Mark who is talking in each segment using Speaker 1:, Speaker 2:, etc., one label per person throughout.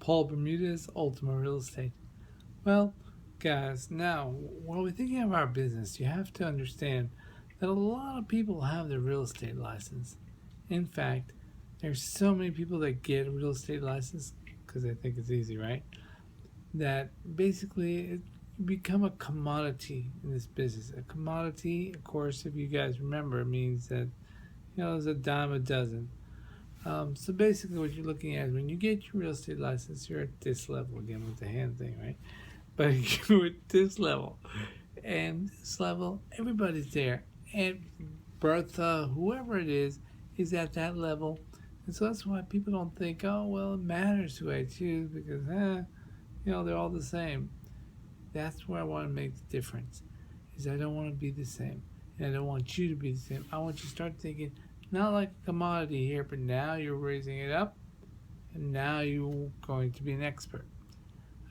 Speaker 1: Paul Bermudez, Ultimate Real Estate. Well, guys, now when we're thinking of our business, you have to understand that a lot of people have their real estate license. In fact, there's so many people that get a real estate license because they think it's easy, right? That basically it become a commodity in this business. A commodity, of course, if you guys remember, means that there's a dime a dozen. So basically, what you're looking at is when you get your real estate license, you're at this level again with the hand thing, right? But you're at this level, and this level, everybody's there. And Bertha, whoever it is at that level. And so that's why people don't think, oh, well, it matters who I choose because, they're all the same. That's where I want to make the difference, is I don't want to be the same. And I don't want you to be the same. I want you to start thinking, not like a commodity here, but now you're raising it up, and now you're going to be an expert.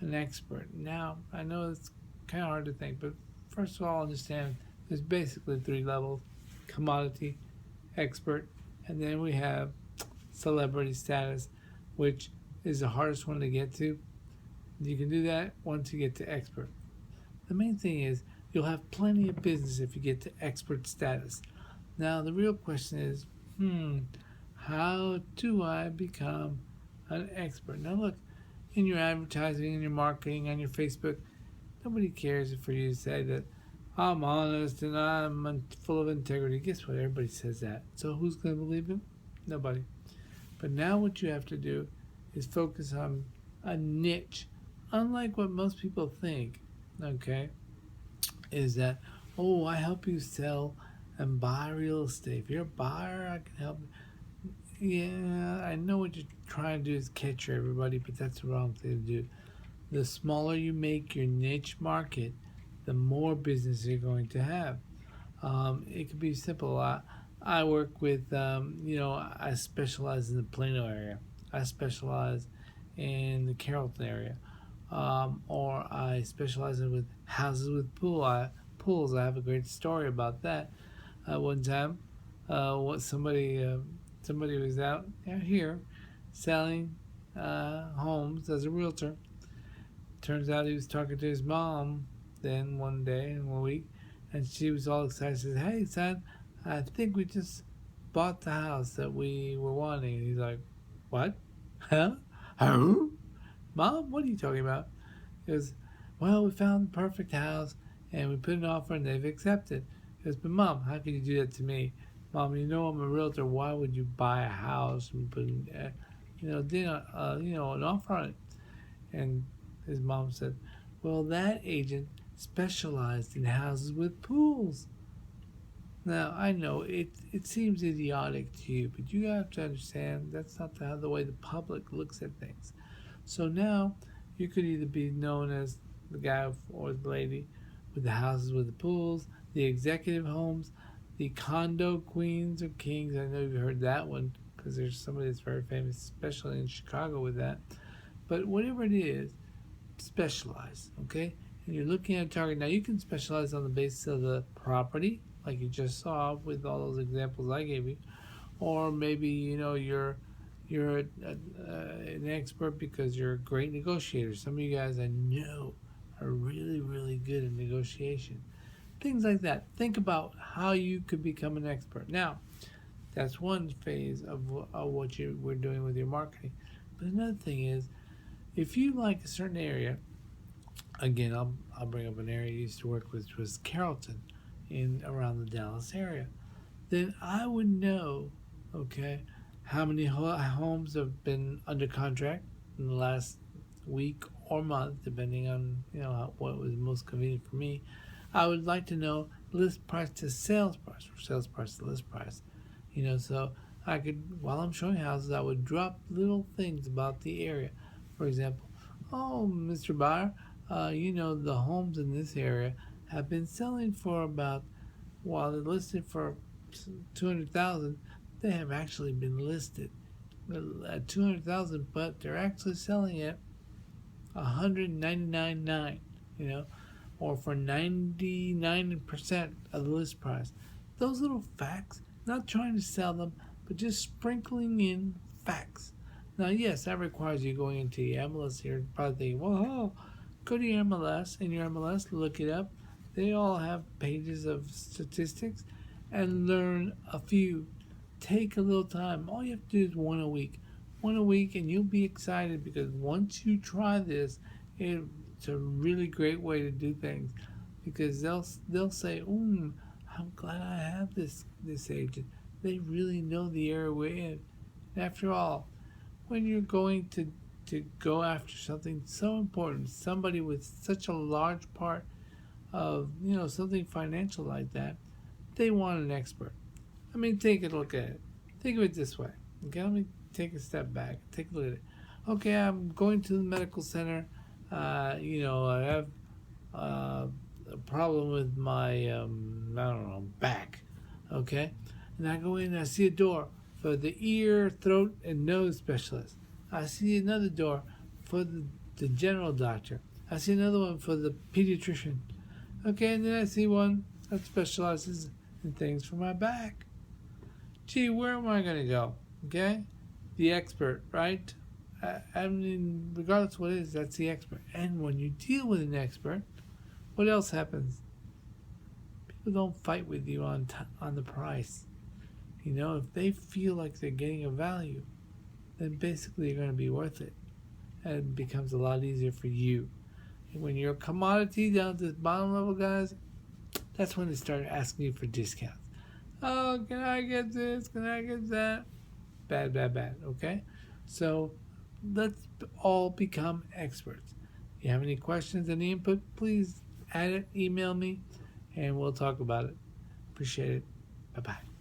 Speaker 1: An expert. Now, I know it's kind of hard to think, but first of all, understand there's basically three levels: commodity, expert, and then we have celebrity status, which is the hardest one to get to. You can do that once you get to expert. The main thing is you'll have plenty of business if you get to expert status. Now, the real question is, how do I become an expert? Now, look, in your advertising, in your marketing, on your Facebook, nobody cares for you to say that I'm honest and I'm full of integrity. Guess what? Everybody says that. So who's going to believe him? Nobody. But now what you have to do is focus on a niche. Unlike what most people think, okay, is that, oh, I help you sell and buy real estate. If you're a buyer, I can help. Yeah, I know what you're trying to do is catch everybody, but that's the wrong thing to do. The smaller you make your niche market, the more business you're going to have. It could be simple. I work with, I specialize in the Plano area. I specialize in the Carrollton area. Or I specialize in with houses with pools. I have a great story about that. One time, somebody was out here selling homes as a realtor. Turns out he was talking to his mom then one day in 1 week, and she was all excited. She said, "Hey, son, I think we just bought the house that we were wanting." And he's like, "What? Huh? Huh? Mom, what are you talking about?" He goes, "Well, we found the perfect house and we put an offer and they've accepted." He goes, "But Mom, how can you do that to me? Mom, you know I'm a realtor. Why would you buy a house and put an offer on it?" And his mom said, "Well, that agent specialized in houses with pools." Now, I know it seems idiotic to you, but you have to understand that's not the way the public looks at things. So now you could either be known as the guy or the lady with the houses with the pools, the executive homes, the condo queens or kings. I know you've heard that one because there's somebody that's very famous, especially in Chicago, with that. But whatever it is, specialize, okay? And you're looking at a target. Now, you can specialize on the basis of the property, like you just saw with all those examples I gave you, or maybe you're an expert because you're a great negotiator. Some of you guys I know are really, really good at negotiation. Things like that. Think about how you could become an expert. Now, that's one phase of what we're doing with your marketing. But another thing is, if you like a certain area, again, I'll bring up an area I used to work with, which was Carrollton, in around the Dallas area. Then I would know, okay, how many homes have been under contract in the last week or month, depending on what was most convenient for me. I would like to know list price to sales price, or sales price to list price. So I could, while I'm showing houses, I would drop little things about the area. For example, "Oh, Mr. Buyer, the homes in this area have been selling for about, while they're listed for 200,000, they have actually been listed at 200,000, but they're actually selling it 199.9, or for 99% of the list price." Those little facts, not trying to sell them, but just sprinkling in facts. Now, yes, that requires you going into your MLS. You're probably thinking, well, oh, go to your MLS. In your MLS, look it up. They all have pages of statistics and learn a few. Take a little time. All you have to do is one a week. One a week, and you'll be excited because once you try this, it's a really great way to do things because they'll say, I'm glad I have this agent. They really know the area we're in. And after all, when you're going to go after something so important, somebody with such a large part of something financial like that, they want an expert. I mean, take a look at it. Think of it this way. Okay, let me take a step back. Take a look at it. Okay, I'm going to the medical center. I have a problem with my I don't know, back. Okay, and I go in and I see a door for the ear, throat, and nose specialist. I see another door for the general doctor. I see another one for the pediatrician. Okay, and then I see one that specializes in things for my back. Gee, where am I going to go? Okay, the expert, right? I mean, regardless of what it is, that's the expert. And when you deal with an expert, what else happens? People don't fight with you on the price. If they feel like they're getting a value, then basically you're going to be worth it. And it becomes a lot easier for you. And when you're a commodity down to the bottom level guys, that's when they start asking you for discounts. Oh, can I get this? Can I get that? Bad, bad, bad. Okay? So let's all become experts. If you have any questions, any input, please add it, email me, and we'll talk about it. Appreciate it. Bye bye.